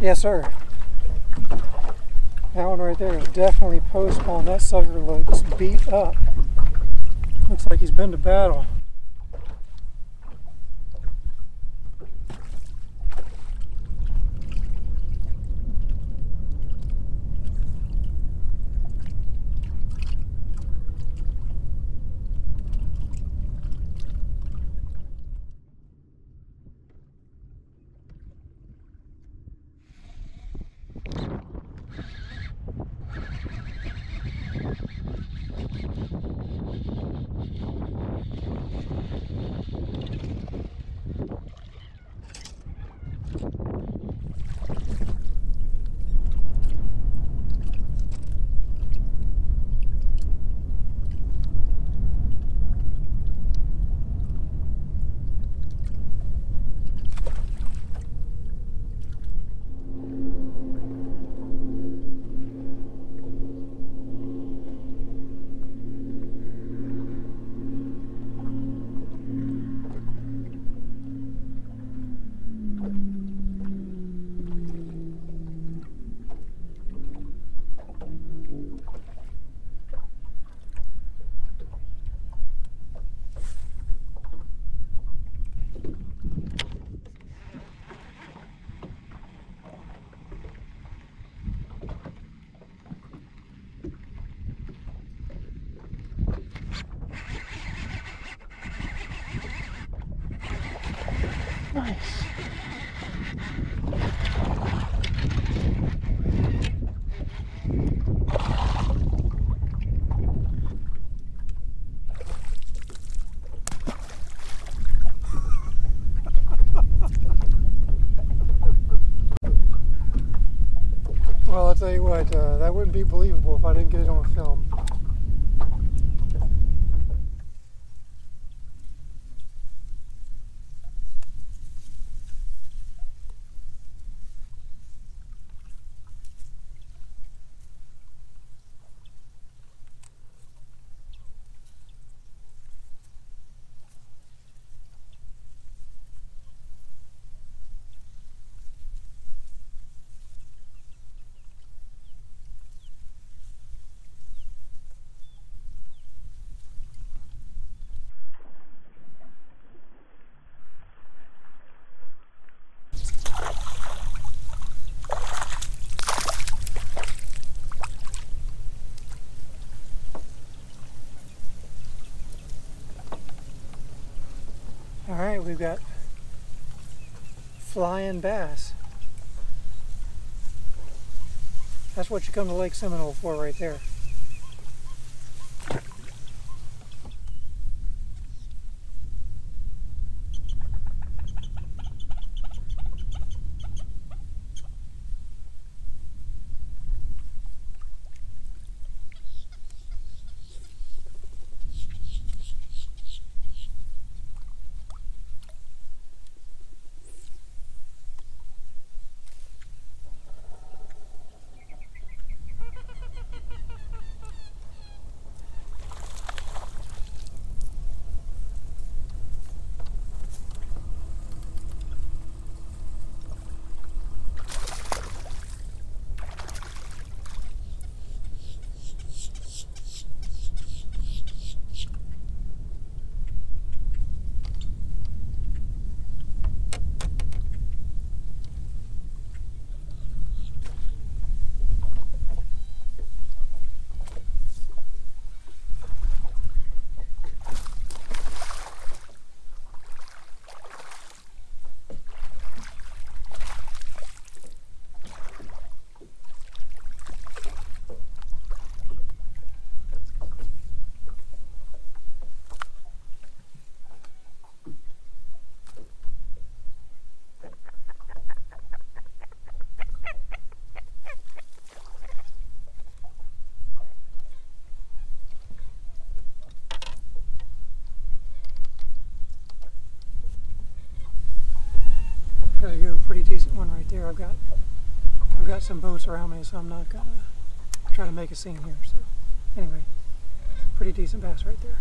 Yes, sir. That one right there is definitely post-spawn. That sucker looks beat up. Looks like he's been to battle. Nice. Well, I'll tell you what, that wouldn't be believable if I didn't get it on film. Alright, we've got flying bass. That's what you come to Lake Seminole for right there. There you go, pretty decent one right there. I've got some boats around me, so I'm not gonna try to make a scene here. So anyway, pretty decent bass right there.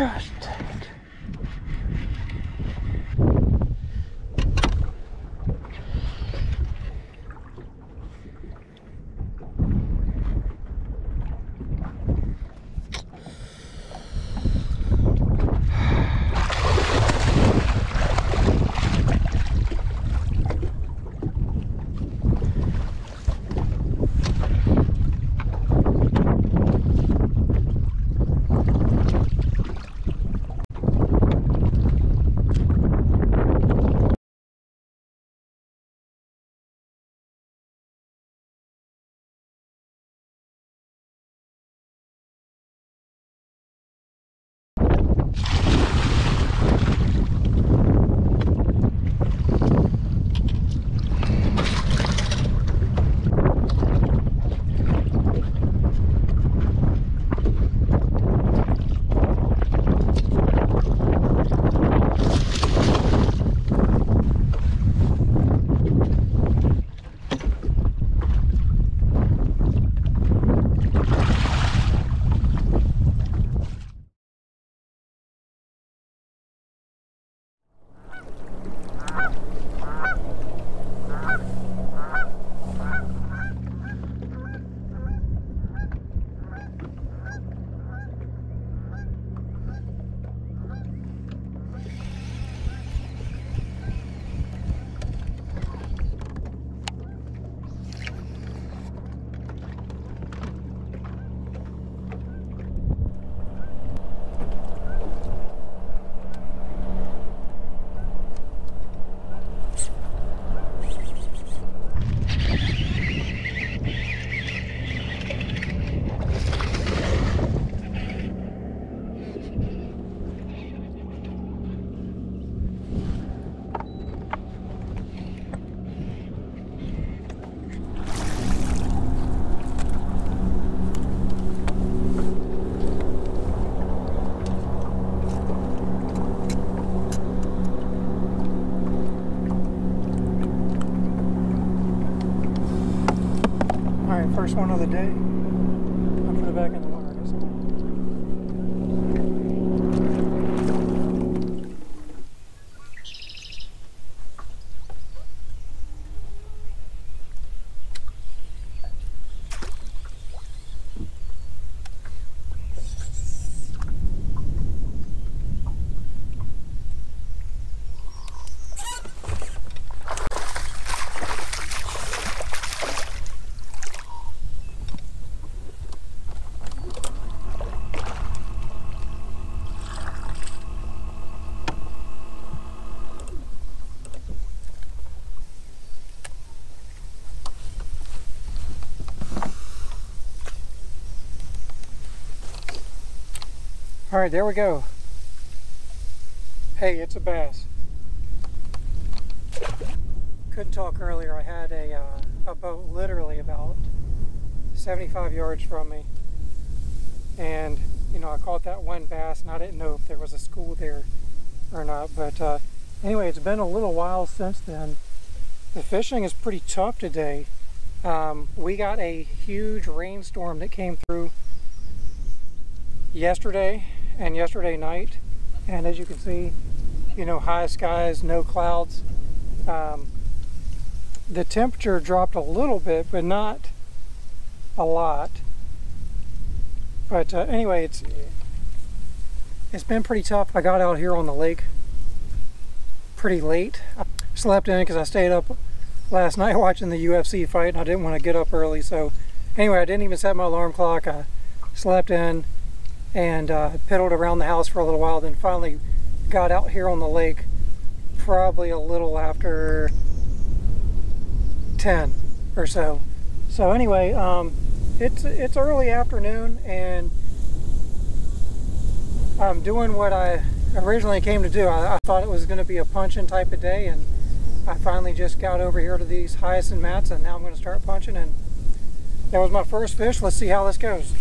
Gosh dang it. First one of the day. I'll put it back in the water. All right, there we go. Hey, it's a bass. Couldn't talk earlier. I had a boat literally about 75 yards from me. And, you know, I caught that one bass and I didn't know if there was a school there or not. But anyway, it's been a little while since then. The fishing is pretty tough today. We got a huge rainstorm that came through yesterday and yesterday night, and as you can see, you know, high skies, no clouds. The temperature dropped a little bit, but not a lot. But anyway, it's been pretty tough. I got out here on the lake pretty late. I slept in because I stayed up last night watching the UFC fight and I didn't want to get up early. So anyway, I didn't even set my alarm clock. I slept in and piddled around the house for a little while, then finally got out here on the lake probably a little after 10 or so. So anyway, it's early afternoon and I'm doing what I originally came to do. I thought it was going to be a punching type of day, and I finally just got over here to these hyacinth mats and now I'm going to start punching, and that was my first fish. Let's see how this goes.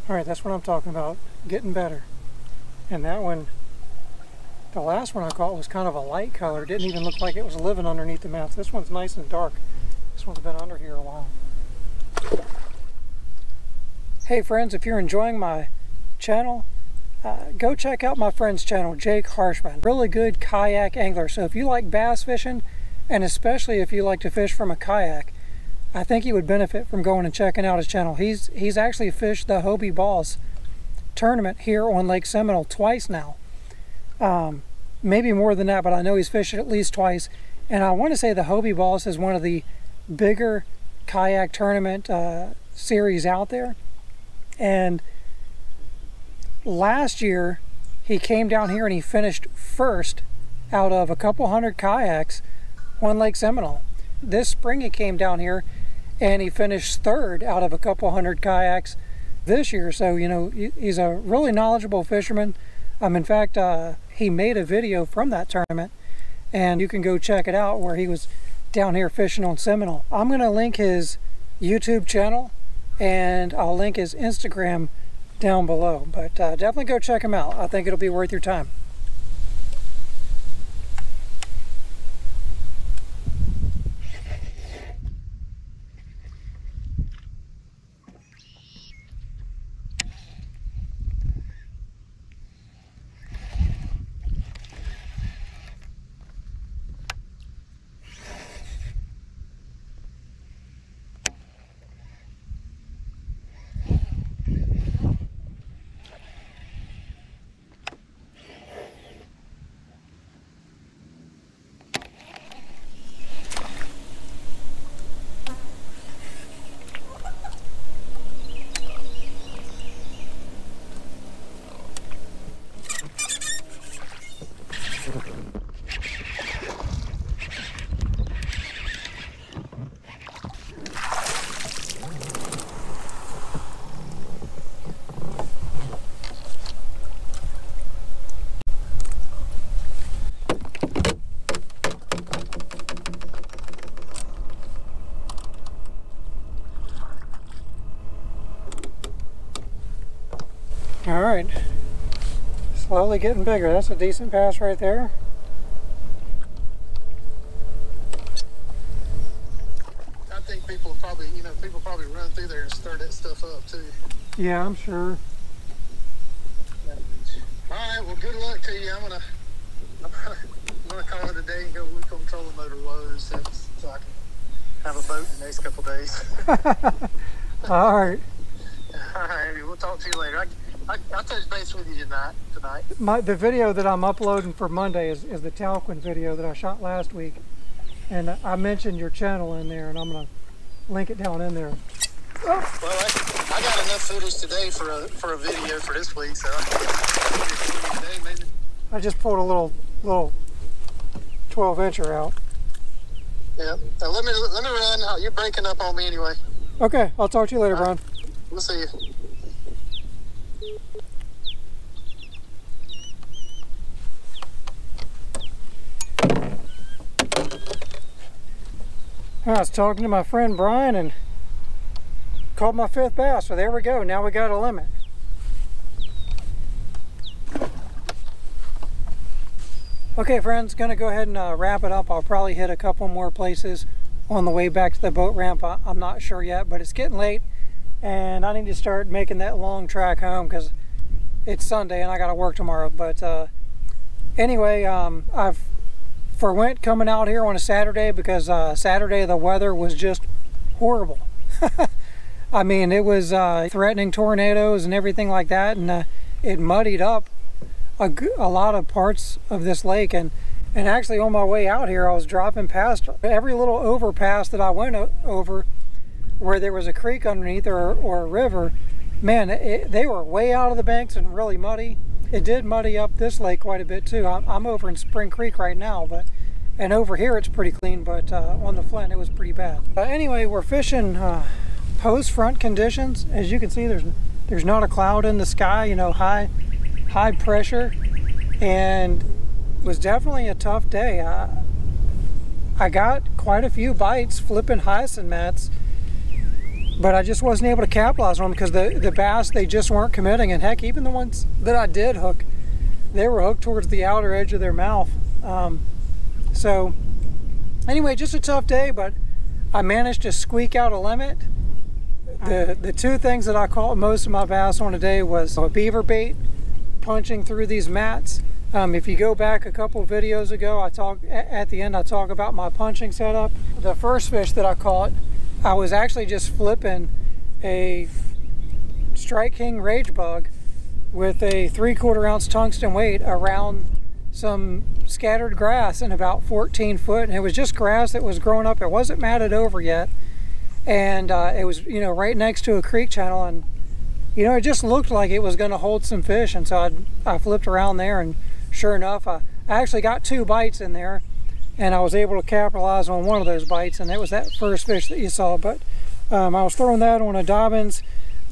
All right, that's what I'm talking about, getting better. And that one, the last one I caught was kind of a light color. It didn't even look like it was living underneath the mouth. This one's nice and dark. This one's been under here a while. Hey friends, if you're enjoying my channel, go check out my friend's channel, Jake Harshman. Really good kayak angler. So if you like bass fishing, and especially if you like to fish from a kayak, I think you would benefit from going and checking out his channel. He's actually fished the Hobie Balls tournament here on Lake Seminole twice now. Maybe more than that, but I know he's fished it at least twice. And I want to say the Hobie Balls is one of the bigger kayak tournament series out there. And last year he came down here and he finished first out of a couple hundred kayaks on Lake Seminole. This spring he came down here and he finished third out of a couple hundred kayaks this year. So, you know, he's a really knowledgeable fisherman. In fact, he made a video from that tournament, and you can go check it out where he was down here fishing on Seminole. I'm going to link his YouTube channel, and I'll link his Instagram down below. But definitely go check him out. I think it'll be worth your time. All right, slowly getting bigger. That's a decent bass right there. I think people probably, people probably run through there and stir that stuff up too. Yeah, I'm sure. All right, well, good luck to you. I'm gonna call it a day and go look on trolling motor loads so I can have a boat in the next couple days. All right. All right, we'll talk to you later. I'll touch base with you tonight. The video that I'm uploading for Monday is the Talquin video that I shot last week. And I mentioned your channel in there, and I'm going to link it down in there. Oh. Well, I got enough footage today for a video for this week, so today, maybe. I just pulled a little 12-incher out. Yeah. Now let me run. You're breaking up on me anyway. Okay, I'll talk to you later, Brian. We'll see you. I was talking to my friend Brian and caught my 5th bass, so there we go. Now we got a limit. Okay friends, gonna go ahead and wrap it up. I'll probably hit a couple more places on the way back to the boat ramp. I'm not sure yet, but it's getting late and I need to start making that long track home because it's Sunday and I gotta work tomorrow. But anyway, I've forwent coming out here on a Saturday because Saturday the weather was just horrible. I mean, it was threatening tornadoes and everything like that, and it muddied up a lot of parts of this lake. And actually on my way out here I was dropping past every little overpass that I went over where there was a creek underneath or a river. Man, they were way out of the banks and really muddy. It did muddy up this lake quite a bit too. I'm over in Spring Creek right now, and over here it's pretty clean, but on the Flint it was pretty bad. Anyway, we're fishing post front conditions. As you can see, there's not a cloud in the sky. You know, high pressure, and it was definitely a tough day. I got quite a few bites flipping hyacinth mats, but I just wasn't able to capitalize on them because the bass, they just weren't committing. And heck, even the ones that I did hook, they were hooked towards the outer edge of their mouth. So anyway, just a tough day, but I managed to squeak out a limit. The two things that I caught most of my bass on today was a beaver bait punching through these mats. If you go back a couple videos ago, at the end I talk about my punching setup. The first fish that I caught, I was actually just flipping a Strike King Rage Bug with a 3/4 ounce tungsten weight around some scattered grass in about 14 foot, and it was just grass that was growing up. It wasn't matted over yet, and it was, you know, right next to a creek channel, and you know, it just looked like it was going to hold some fish. And so I flipped around there, and sure enough, I actually got 2 bites in there, and I was able to capitalize on one of those bites, and it was that first fish that you saw. But I was throwing that on a Dobyns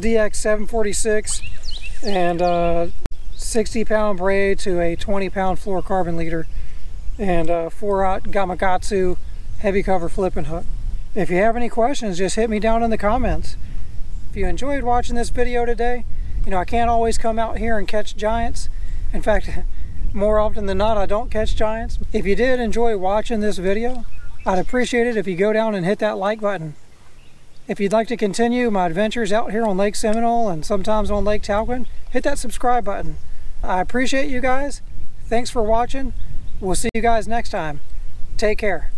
DX 746 and 60-pound braid to a 20-pound fluorocarbon leader, and 4/0 Gamakatsu heavy cover flipping hook. If you have any questions, just hit me down in the comments. If you enjoyed watching this video today, you know, I can't always come out here and catch giants. In fact, more often than not, I don't catch giants. If you did enjoy watching this video, I'd appreciate it if you go down and hit that like button. If you'd like to continue my adventures out here on Lake Seminole and sometimes on Lake Talquin, hit that subscribe button. I appreciate you guys. Thanks for watching. We'll see you guys next time. Take care.